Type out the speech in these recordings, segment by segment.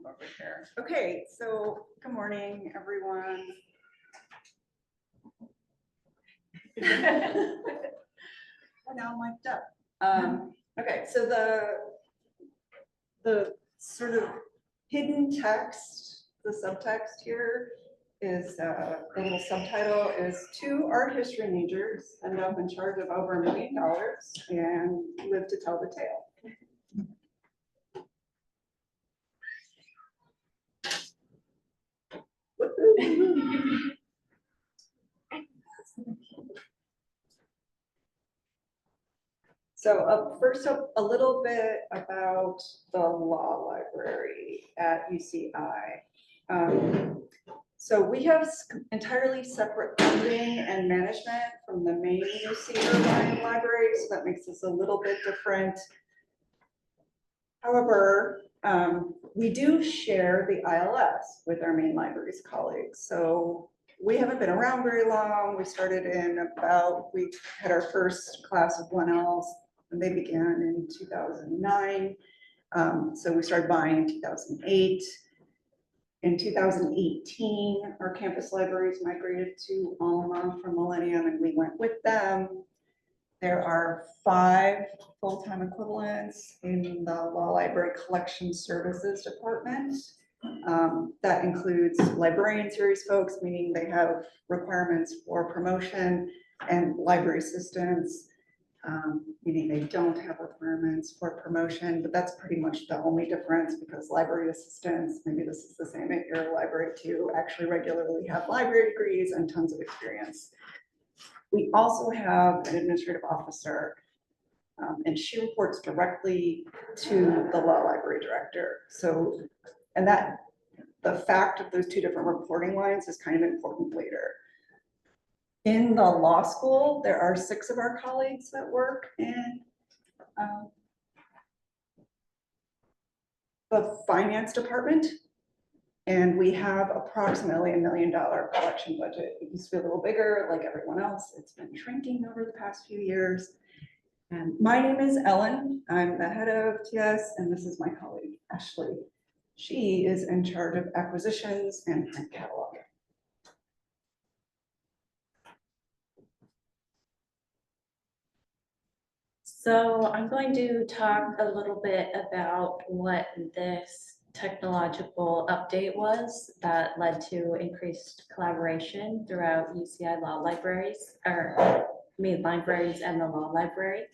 move over here. Okay, so good morning, everyone. We're now mic'd up. Okay, so the sort of hidden text, the subtext here is the little subtitle is 2 art history majors end up in charge of over $1 million and live to tell the tale. So first up, a little bit about the law library at UCI. So we have entirely separate funding and management from the main UC Irvine library, so that makes us a little bit different. However, we do share the ILS with our main libraries colleagues. So we haven't been around very long. We started we had our first class of 1Ls, and they began in 2009. So we started buying in 2008. In 2018, our campus libraries migrated to Alma from Millennium, and we went with them. There are 5 full-time equivalents in the Law Library Collection Services Department. That includes librarian series folks, meaning they have requirements for promotion, and library assistants, meaning they don't have requirements for promotion, but that's pretty much the only difference, because library assistants, maybe this is the same at your library too, actually regularly have library degrees and tons of experience. We also have an administrative officer, and she reports directly to the law library director. So, and the fact of those 2 different reporting lines is kind of important later. In the law school, there are 6 of our colleagues that work in the finance department, and we have approximately $1 million collection budget. It used to be a little bigger, like everyone else. It's been shrinking over the past few years. And my name is Ellen. I'm the head of TS, and this is my colleague, Ashley. She is in charge of acquisitions and print catalog. So I'm going to talk a little bit about what this technological update was that led to increased collaboration throughout UCI law libraries, or main libraries and the law library.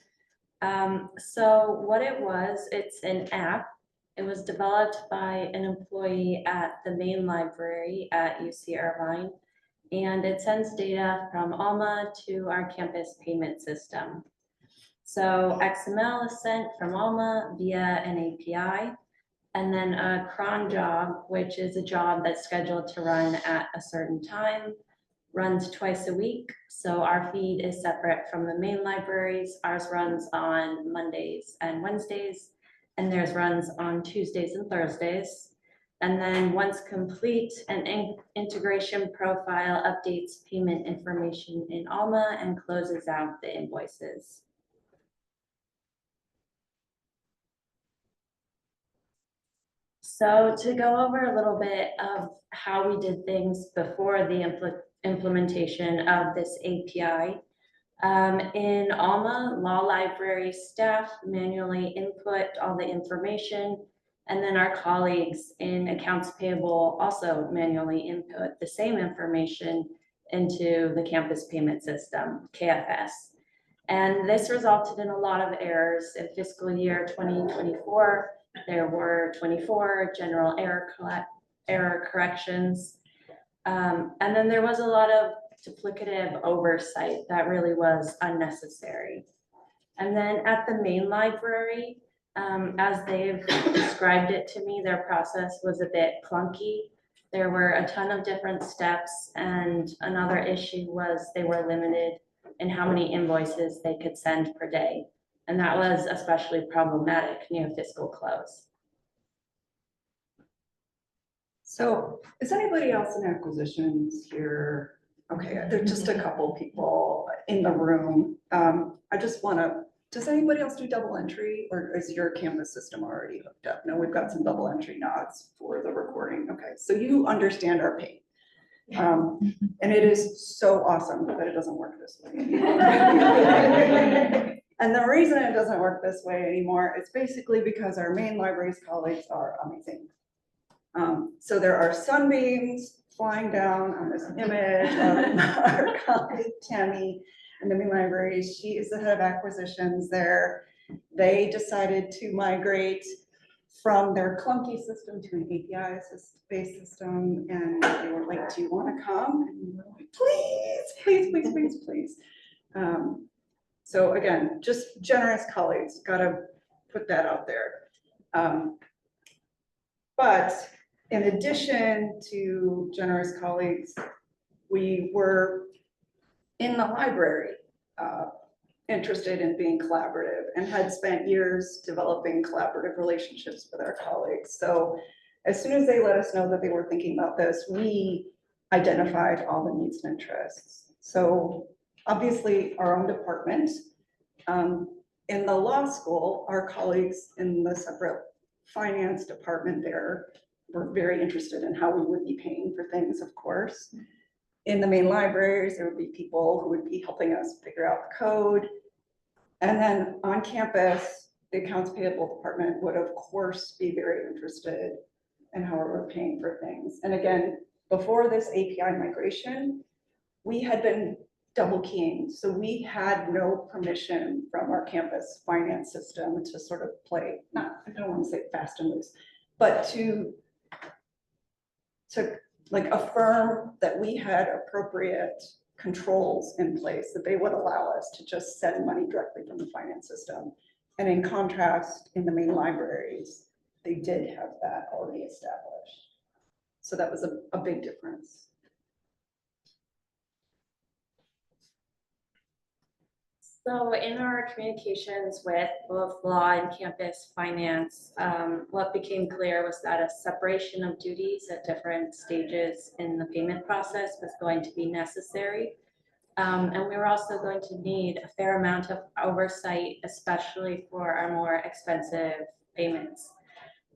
So what it was, it's an app. It was developed by an employee at the main library at UC Irvine, and it sends data from Alma to our campus payment system. So XML is sent from Alma via an API, and then a cron job, which is a job that's scheduled to run at a certain time, runs twice a week. So our feed is separate from the main libraries. Ours runs on Mondays and Wednesdays, and theirs runs on Tuesdays and Thursdays. And then once complete, an integration profile updates payment information in Alma and closes out the invoices. So to go over a little bit of how we did things before the implementation of this API, in Alma, law library staff manually input all the information, and then our colleagues in Accounts Payable also manually input the same information into the campus payment system, KFS. And this resulted in a lot of errors. In fiscal year 2024, there were 24 general error corrections. And then there was a lot of duplicative oversight that really was unnecessary. And then at the main library, as they've described it to me, their process was a bit clunky. There were a ton of different steps, and another issue was they were limited in how many invoices they could send per day. And that was especially problematic near fiscal close. So is anybody else in acquisitions here? Okay, there's just a couple people in the room. I just want to Does anybody else do double entry, or is your campus system already hooked up? No, we've got some double entry nods for the recording. Okay, so you understand our pain. And it is so awesome that it doesn't work this way anymore. And the reason it doesn't work this way anymore is basically because our main libraries colleagues are amazing. So there are sunbeams flying down on this image of our colleague Tammy in the main library. She is the head of acquisitions there. They decided to migrate from their clunky system to an API-based system, and they were like, "Do you want to come?" And we were like, "Please, please, please, please, please." So again, just generous colleagues, gotta put that out there. But in addition to generous colleagues, we were in the library interested in being collaborative and had spent years developing collaborative relationships with our colleagues. So as soon as they let us know that they were thinking about this, we identified all the needs and interests. So obviously our own department, in the law school, our colleagues in the separate finance department there were very interested in how we would be paying for things, of course. In the main libraries, there would be people who would be helping us figure out the code. And then on campus, the accounts payable department would of course be very interested in how we're paying for things. And again, before this API migration, we had been double keying. So we had no permission from our campus finance system to sort of play, not, I don't want to say fast and loose, but to like affirm that we had appropriate controls in place, that they would allow us to just send money directly from the finance system. And in contrast, in the main libraries, they did have that already established. So that was a big difference. So in our communications with both law and campus finance, what became clear was that a separation of duties at different stages in the payment process was going to be necessary. And we were also going to need a fair amount of oversight, especially for our more expensive payments.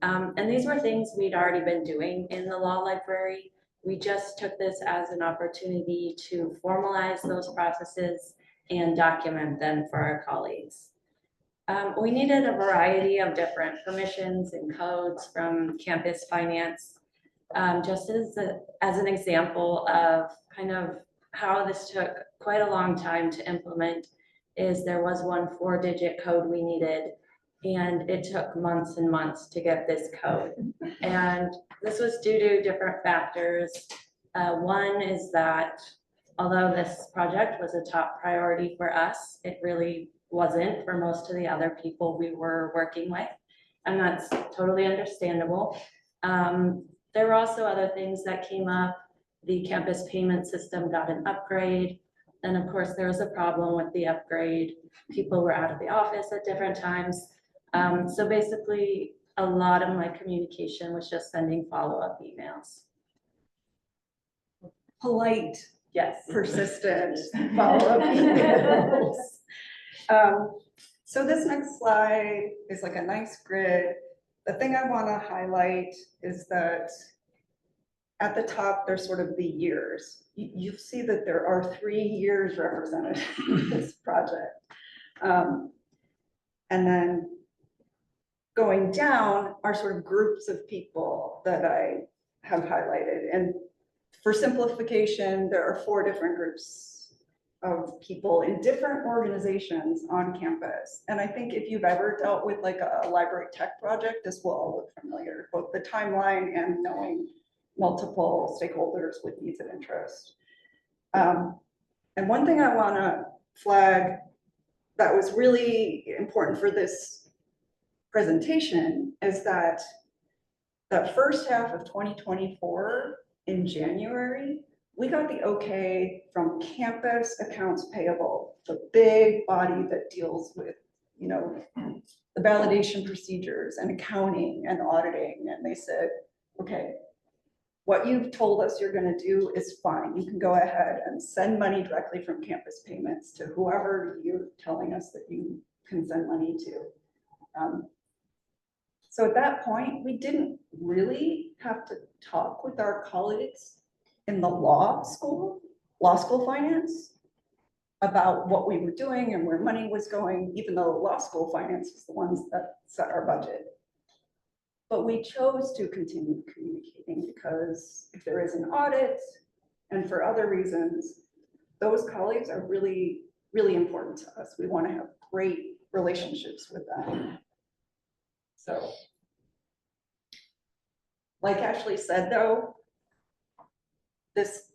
And these were things we'd already been doing in the law library. We just took this as an opportunity to formalize those processes and document them for our colleagues. We needed a variety of different permissions and codes from campus finance. Just as an example of kind of how this took quite a long time to implement, is there was one 4-digit code we needed, and it took months and months to get this code. And this was due to different factors. One is that although this project was a top priority for us, it really wasn't for most of the other people we were working with. And that's totally understandable. There were also other things that came up. The campus payment system got an upgrade. And of course, there was a problem with the upgrade. People were out of the office at different times. So basically, a lot of my communication was just sending follow-up emails. Polite, Yes. persistent follow-up emails. So this next slide is like a nice grid. The thing I want to highlight is that at the top, there's sort of the years. You see that there are 3 years represented in this project. And then going down are sort of groups of people that I have highlighted. And for simplification, there are 4 different groups of people in different organizations on campus. And I think if you've ever dealt with like a library tech project, this will all look familiar, both the timeline and knowing multiple stakeholders with needs and interest. And one thing I want to flag that was really important for this presentation is that the first half of 2024 in January, we got the okay from campus accounts payable, the big body that deals with, you know, the validation procedures and accounting and auditing. And they said, okay, what you've told us you're going to do is fine. You can go ahead and send money directly from campus payments to whoever you're telling us that you can send money to. So at that point, we didn't really have to talk with our colleagues in the law school finance, about what we were doing and where money was going, even though law school finance is the ones that set our budget. But we chose to continue communicating because if there is an audit and for other reasons, those colleagues are really, really important to us. We want to have great relationships with them. So, like Ashley said, though, this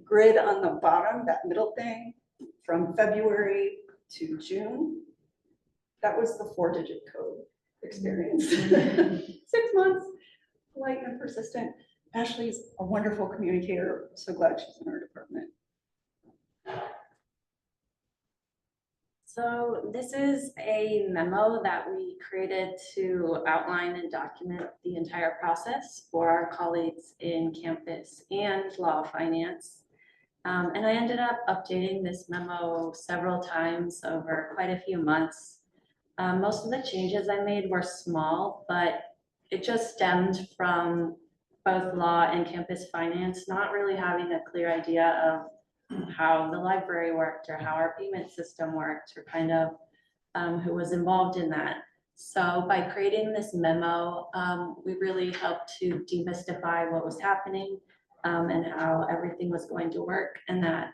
grid on the bottom, that middle thing, from February to June, that was the 4-digit code experience. 6 months, polite and persistent. Ashley's a wonderful communicator. So glad she's in our department. So this is a memo that we created to outline and document the entire process for our colleagues in campus and law finance. And I ended up updating this memo several times over quite a few months. Most of the changes I made were small, but it just stemmed from both law and campus finance not really having a clear idea of how the library worked or how our payment system worked or kind of who was involved in that. So by creating this memo, we really helped to demystify what was happening and how everything was going to work and that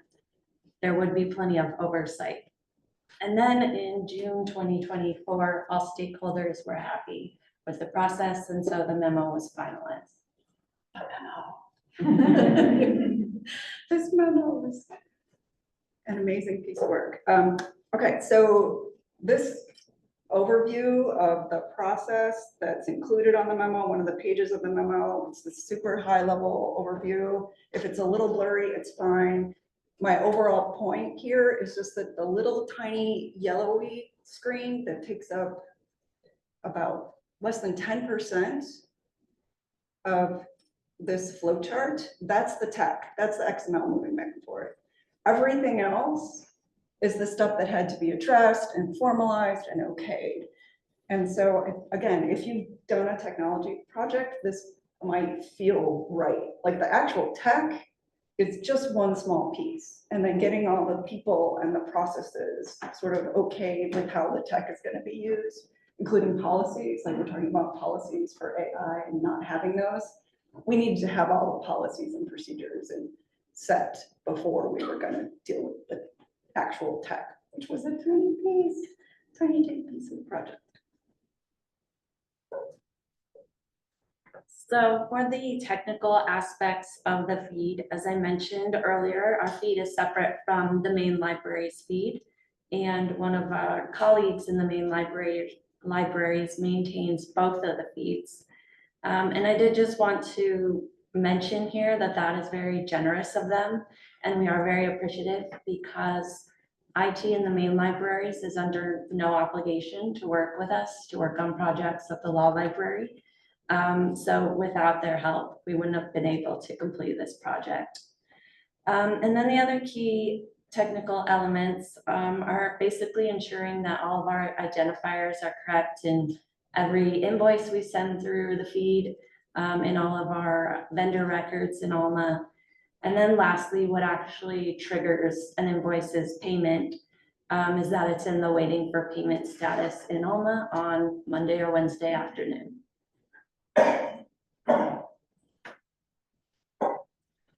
there would be plenty of oversight. And then in June 2024, all stakeholders were happy with the process, and so the memo was finalized. This memo was an amazing piece of work. Okay, so this overview of the process that's included on the memo, one of the pages of the memo, it's the super high level overview. If it's a little blurry, it's fine. My overall point here is just that the little tiny yellowy screen that takes up about less than 10% of this flow chart, that's the tech, that's the XML moving back and forth. Everything else is the stuff that had to be addressed and formalized and okayed. And so again, if you've done a technology project, this might feel right. Like the actual tech is just one small piece. And then getting all the people and the processes sort of okay with how the tech is going to be used, including policies, like we're talking about policies for AI and not having those. We need to have all the policies and procedures and set before we were going to deal with the actual tech, which was a tiny piece of the project. So for the technical aspects of the feed, as I mentioned earlier, our feed is separate from the main library's feed. And one of our colleagues in the main libraries maintains both of the feeds. And I did just want to mention here that that is very generous of them. And we are very appreciative because IT in the main libraries is under no obligation to work with us, to work on projects at the law library. So without their help, we wouldn't have been able to complete this project. And then the other key technical elements are basically ensuring that all of our identifiers are correct in every invoice we send through the feed, in all of our vendor records in Alma. And then lastly, what actually triggers an invoice's payment is that it's in the waiting for payment status in Alma on Monday or Wednesday afternoon.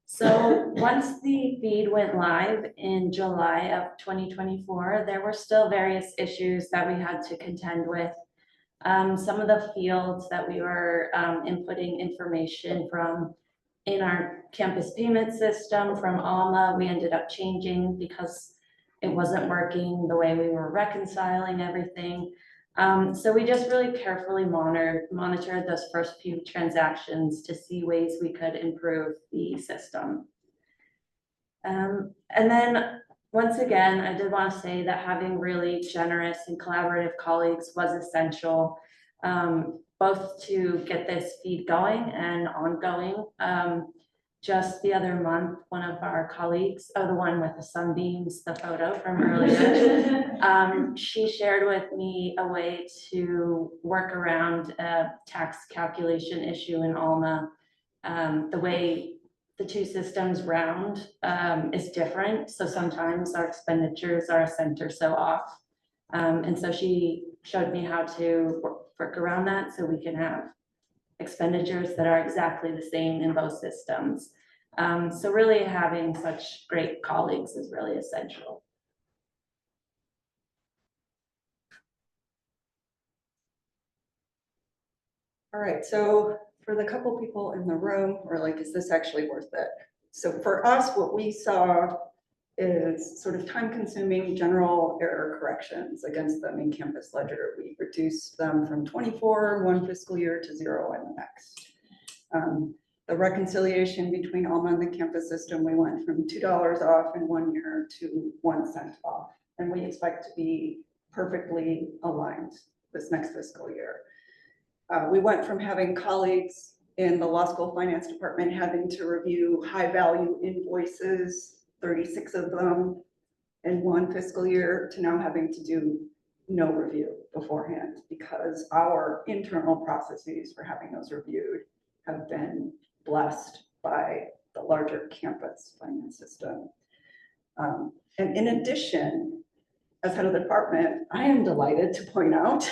So once the feed went live in July of 2024, there were still various issues that we had to contend with. Some of the fields that we were inputting information from in our campus payment system from Alma, we ended up changing because it wasn't working the way we were reconciling everything. So we just really carefully monitored those first few transactions to see ways we could improve the system. And then once again, I did want to say that having really generous and collaborative colleagues was essential, both to get this feed going and ongoing. just the other month, one of our colleagues, the one with the sunbeams, the photo from earlier, she shared with me a way to work around a tax calculation issue in Alma. The way the two systems round is different. So sometimes our expenditures are a cent or so off. And so she showed me how to work around that so we can have expenditures that are exactly the same in both systems. So really having such great colleagues is really essential. All right, so for the couple people in the room, we're like, is this actually worth it? So for us, what we saw is sort of time-consuming general error corrections against the main campus ledger. We reduced them from 24 one fiscal year to 0 in the next. The reconciliation between Alma and the campus system, we went from $2 off in 1 year to 1 cent off. And we expect to be perfectly aligned this next fiscal year. We went from having colleagues in the law school finance department having to review high value invoices, 36 of them in 1 fiscal year, to now having to do no review beforehand because our internal processes for having those reviewed have been blessed by the larger campus finance system. And in addition, as head of the department, I am delighted to point out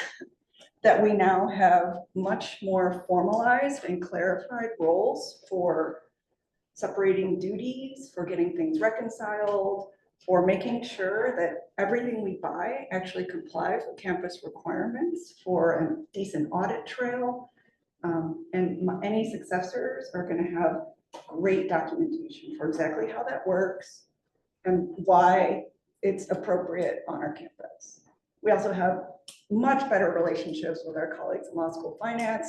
that we now have much more formalized and clarified roles for separating duties, for getting things reconciled, for making sure that everything we buy actually complies with campus requirements for a decent audit trail. And any successors are going to have great documentation for exactly how that works and why it's appropriate on our campus. We also have much better relationships with our colleagues in law school finance.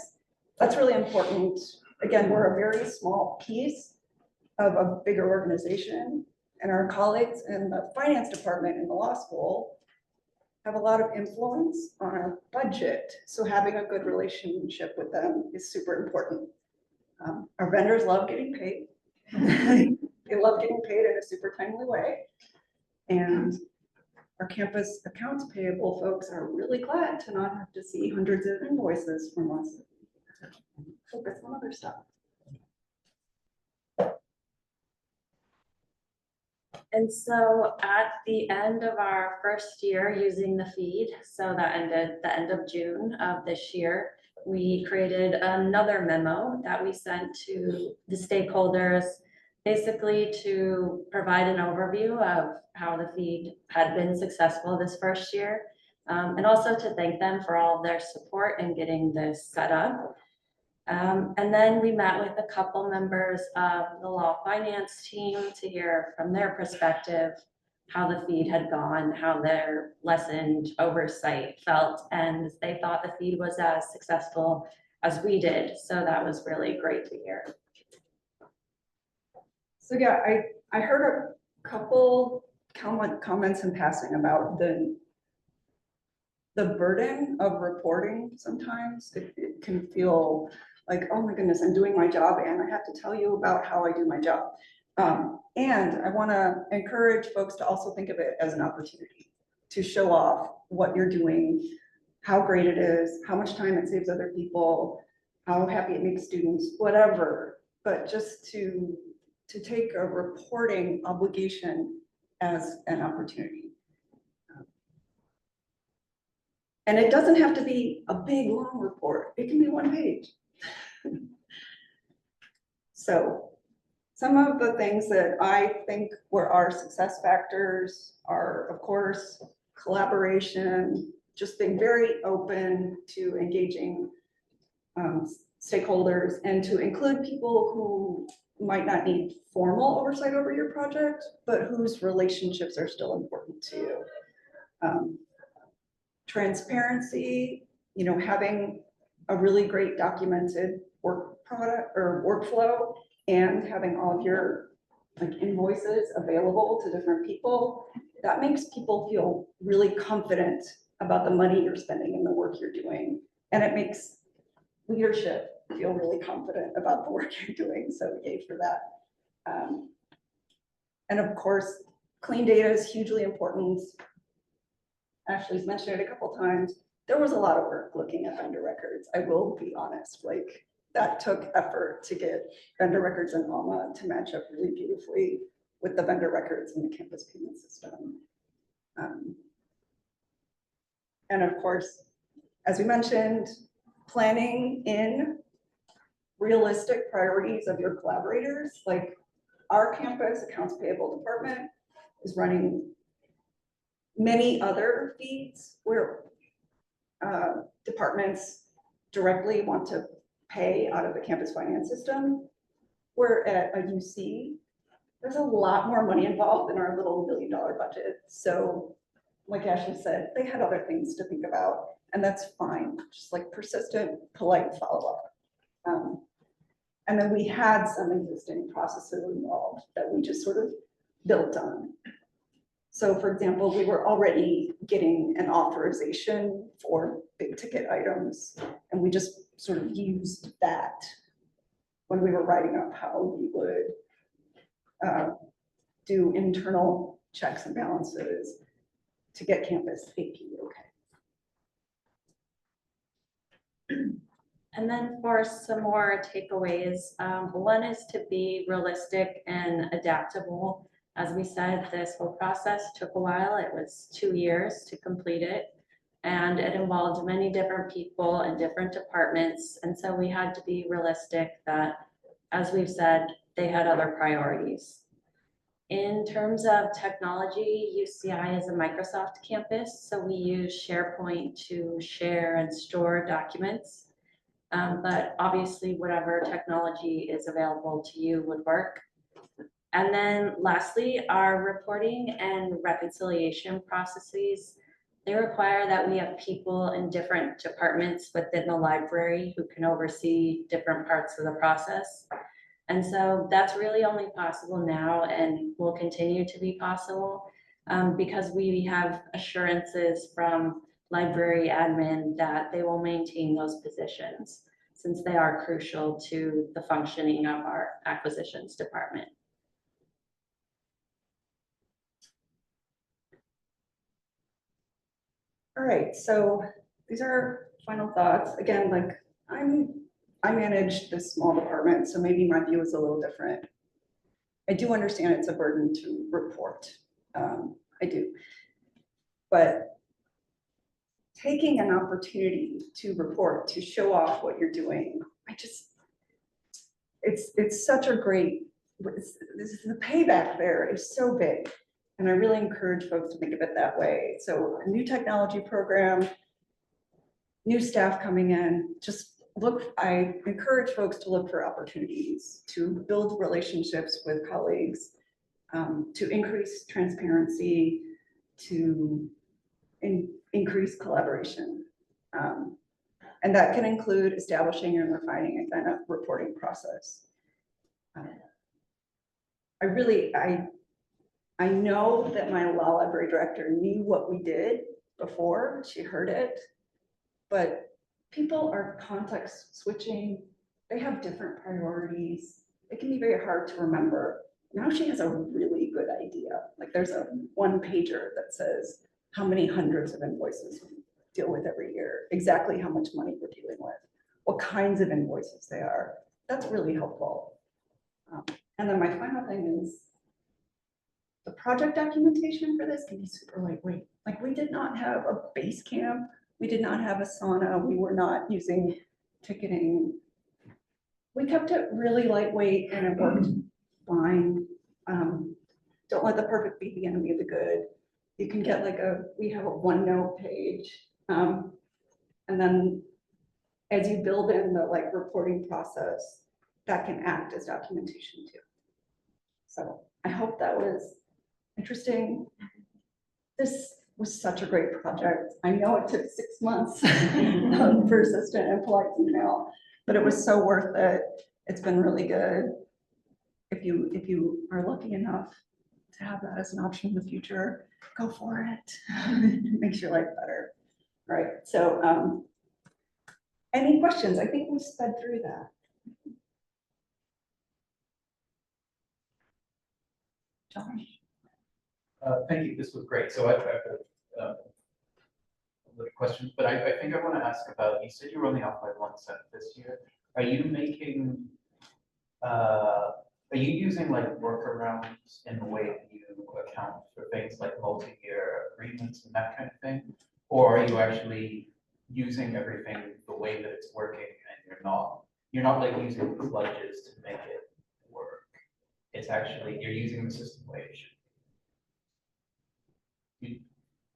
That's really important. Again, we're a very small piece of a bigger organization, and our colleagues in the finance department in the law school have a lot of influence on our budget. So having a good relationship with them is super important. Our vendors love getting paid. They love getting paid in a super timely way. And our campus accounts payable folks are really glad to not have to see hundreds of invoices from us. Focus on other stuff. And so at the end of our first year using the feed, so that ended the end of June of this year, we created another memo that we sent to the stakeholders, basically to provide an overview of how the feed had been successful this first year, and also to thank them for all of their support in getting this set up. And then we met with a couple members of the law finance team to hear from their perspective how the feed had gone, how their lessened oversight felt, and they thought the feed was as successful as we did. So that was really great to hear. So yeah, I heard a couple comments in passing about the burden of reporting. Sometimes it can feel like, oh my goodness, I'm doing my job and I have to tell you about how I do my job. And I want to encourage folks to also think of it as an opportunity to show off what you're doing, how great it is, how much time it saves other people, how happy it makes students, whatever. But just to take a reporting obligation as an opportunity. And it doesn't have to be a big, long report. It can be 1 page. So some of the things that I think were our success factors are, of course, collaboration, just being very open to engaging stakeholders and to include people who might not need formal oversight over your project, but whose relationships are still important to you. Transparency, you know, having a really great documented work product or workflow and having all of your like invoices available to different people, that makes people feel really confident about the money you're spending and the work you're doing. And it makes leadership feel really confident about the work you're doing. So yay for that. And of course, clean data is hugely important. Ashley's mentioned it a couple times. There was a lot of work looking at vendor records. I will be honest, like that took effort to get vendor records in Alma to match up really beautifully with the vendor records in the campus payment system. And of course, as we mentioned, planning in realistic priorities of your collaborators. Like our campus accounts payable department is running many other feeds where departments directly want to pay out of the campus finance system. Where at a UC, there's a lot more money involved in our little $1 million budget. So like Ashley said, they had other things to think about, and that's fine. Just like persistent, polite follow-up. And then we had some existing processes involved that we just sort of built on. So for example, we were already getting an authorization for big ticket items, and we just sort of used that when we were writing up how we would do internal checks and balances to get campus AP okay. And then for some more takeaways, one is to be realistic and adaptable. As we said, this whole process took a while. It was 2 years to complete it. And it involved many different people and different departments. And so we had to be realistic that, as we've said, they had other priorities. In terms of technology, UCI is a Microsoft campus, so we use SharePoint to share and store documents. But obviously, whatever technology is available to you would work. And then lastly, our reporting and reconciliation processes, they require that we have people in different departments within the library who can oversee different parts of the process. And so that's really only possible now and will continue to be possible because we have assurances from library admin that they will maintain those positions since they are crucial to the functioning of our acquisitions department. All right, so these are final thoughts. Again, like I manage this small department, so maybe my view is a little different. I do understand it's a burden to report. I do. But taking an opportunity to report, to show off what you're doing, it's such a great, the payback there is so big. And I really encourage folks to think of it that way. So a new technology program, new staff coming in, just look, I encourage folks to look for opportunities to build relationships with colleagues, to increase transparency, to increase collaboration. And that can include establishing and refining a reporting process. I know that my law library director knew what we did before she heard it, but people are context switching. They have different priorities. It can be very hard to remember. Now she has a really good idea. Like there's a one pager that says how many hundreds of invoices we deal with every year, exactly how much money we're dealing with, what kinds of invoices they are. That's really helpful. And then my final thing is the project documentation for this can be super lightweight. Like we did not have a base camp. We did not have a sauna. We were not using ticketing. We kept it really lightweight and it worked fine. Don't let the perfect be the enemy of the good. You can get like we have a OneNote page. And then as you build in the like reporting process, that can act as documentation too. So I hope that was interesting. This was such a great project. I know it took 6 months of persistent and polite email, but it was so worth it. It's been really good. If you are lucky enough to have that as an option in the future, go for it. It makes your life better. All right. So any questions? I think we sped through that. Josh? Thank you, this was great. So I've a little question, but I think I want to ask about, you said you were only off by 1 cent this year. Are you making, are you using like workarounds in the way that you account for things like multi-year agreements and that kind of thing? Or are you actually using everything the way that it's working and you're not like using plunges to make it work? It's actually, you're using the system way it should.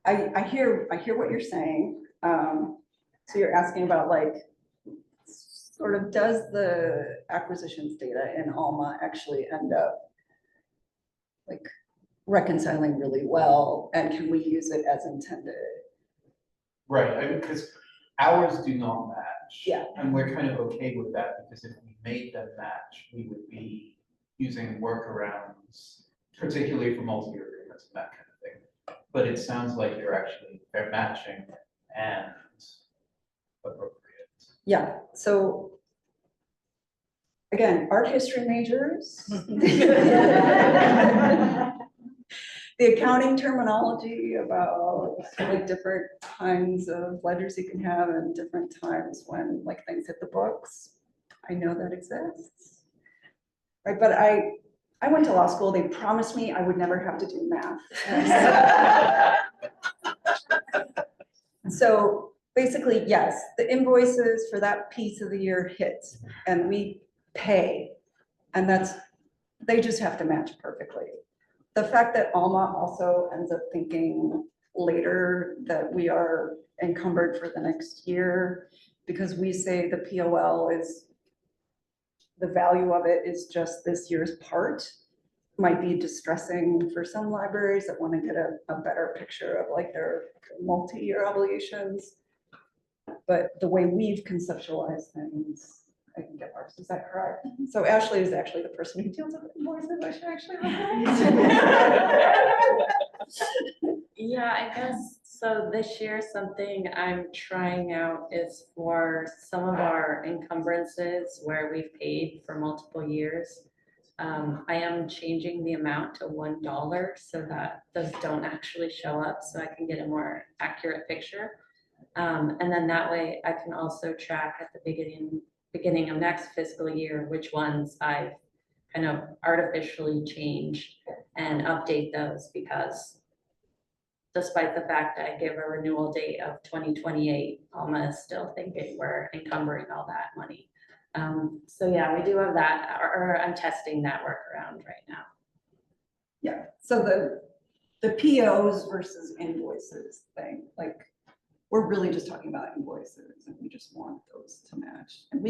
I hear what you're saying. So you're asking about like, sort of, does the acquisitions data in Alma actually end up like reconciling really well, and can we use it as intended? Right, I mean, because ours do not match. Yeah. And we're kind of okay with that, because if we made them match, we would be using workarounds, particularly for multi-year agreements and that kind of thing. But it sounds like they're matching and appropriate. Yeah, so again, art history majors. The accounting terminology about like different kinds of ledgers you can have and different times when like things hit the books. I know that exists. Right, but I went to law school, they promised me I would never have to do math. So basically, yes, the invoices for that piece of the year hit and we pay. And they just have to match perfectly. The fact that Alma also ends up thinking later that we are encumbered for the next year, because we say the POL is, the value of it is just this year's part, might be distressing for some libraries that want to get a better picture of like their multi-year obligations. But the way we've conceptualized things, I can get Mark's, is that correct? So Ashley is actually the person who deals with invoices. I should actually. Yeah, I guess, so this year, something I'm trying out is for some of our encumbrances where we've paid for multiple years. I am changing the amount to $1 so that those don't actually show up, so I can get a more accurate picture. And then that way I can also track at the beginning of next fiscal year which ones I've kind of artificially changed and update those, because despite the fact that I give a renewal date of 2028, Alma is still thinking we're encumbering all that money. So yeah, we do have that, or I'm testing that workaround right now. Yeah, so the POs versus invoices thing, like, we're really just talking about invoices and we just want those to match. And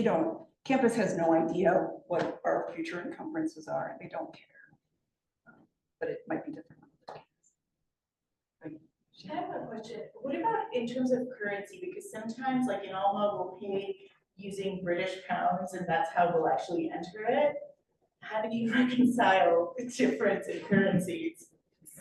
campus has no idea what our future encumbrances are and they don't care. But it might be different. I have a question. What about in terms of currency? Because sometimes like in Alma, we'll pay using British pounds and that's how we'll actually enter it. How do you reconcile the difference in currencies?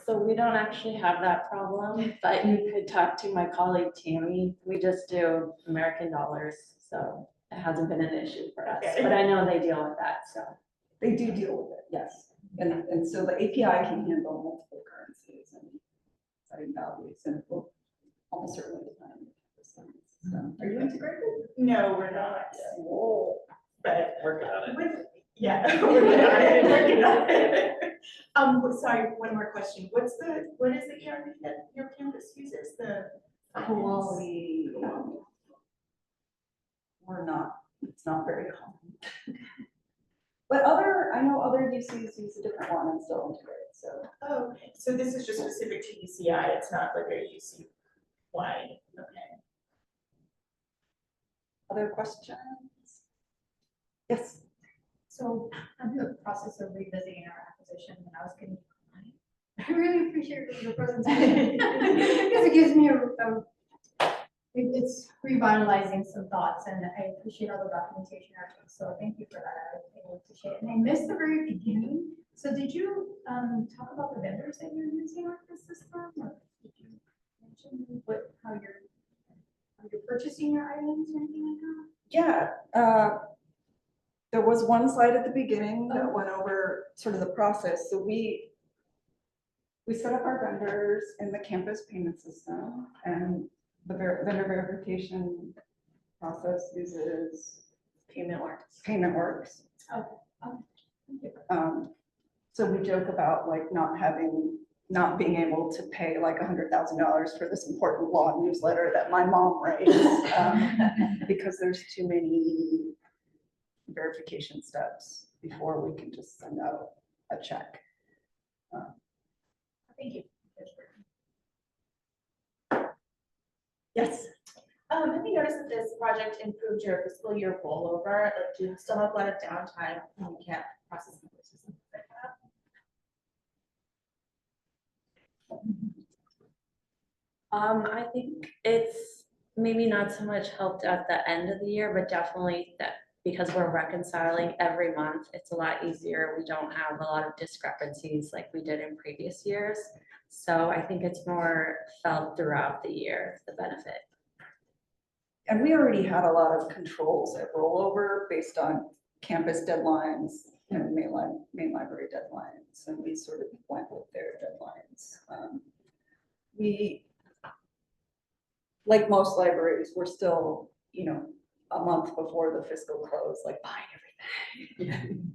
So we don't actually have that problem, but you could talk to my colleague Tammy. We just do American dollars, so it hasn't been an issue for us. Okay. But I know they deal with that, so. They do deal with it, yes. And so the API can handle multiple currencies and setting values, and it will almost certainly define the sentence. So, are you integrated? No, we're not. Whoa. But Working on it. yeah, working on it. Sorry, one more question. What is the ERP that your campus uses? The Quality. It's not very common. But I know other UCs use a different one and still integrate, so. Oh, okay. So this is just specific to UCI. It's not like a UC wide. Okay. Other questions? Yes. So I'm in the process of revisiting our acquisition, and I was getting, I really appreciate your presentation. Because it gives me it's revitalizing some thoughts, and I appreciate all the documentation. So thank you for that. I appreciate it. And I missed the very beginning. So did you talk about the vendors that you're using on this system, or did you mention how you're purchasing your items or anything like that? Yeah, there was one slide at the beginning that went over sort of the process. So we We set up our vendors in the campus payment system, and the vendor verification process uses Payment works. Payment Works. Okay, thank you. So we joke about like not being able to pay like $100,000 for this important law newsletter that my mom writes, because there's too many verification steps before we can just send out a check. Thank you. Yes. Have you noticed that this project improved your fiscal year rollover? Like, do you still have a lot of downtime when you can't process invoices and things like that? I think it's maybe not so much helped at the end of the year, but definitely that because we're reconciling every month, it's a lot easier. We don't have a lot of discrepancies like we did in previous years. So I think it's more felt throughout the year, the benefit. And we already had a lot of controls at rollover based on campus deadlines and main library deadlines, and we sort of went with their deadlines. We, like most libraries, we're still, a month before the fiscal close, like buying everything.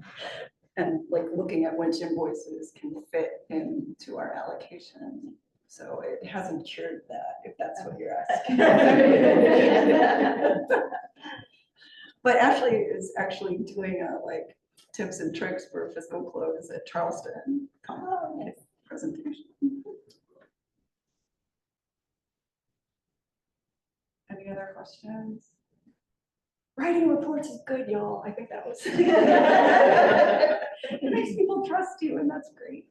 And like looking at which invoices can fit into our allocation. So it hasn't cured that, if that's what you're asking. But Ashley is actually doing a like tips and tricks for fiscal close at Charleston presentation. Any other questions? Writing reports is good, y'all. I think that was. It makes people trust you, and that's great.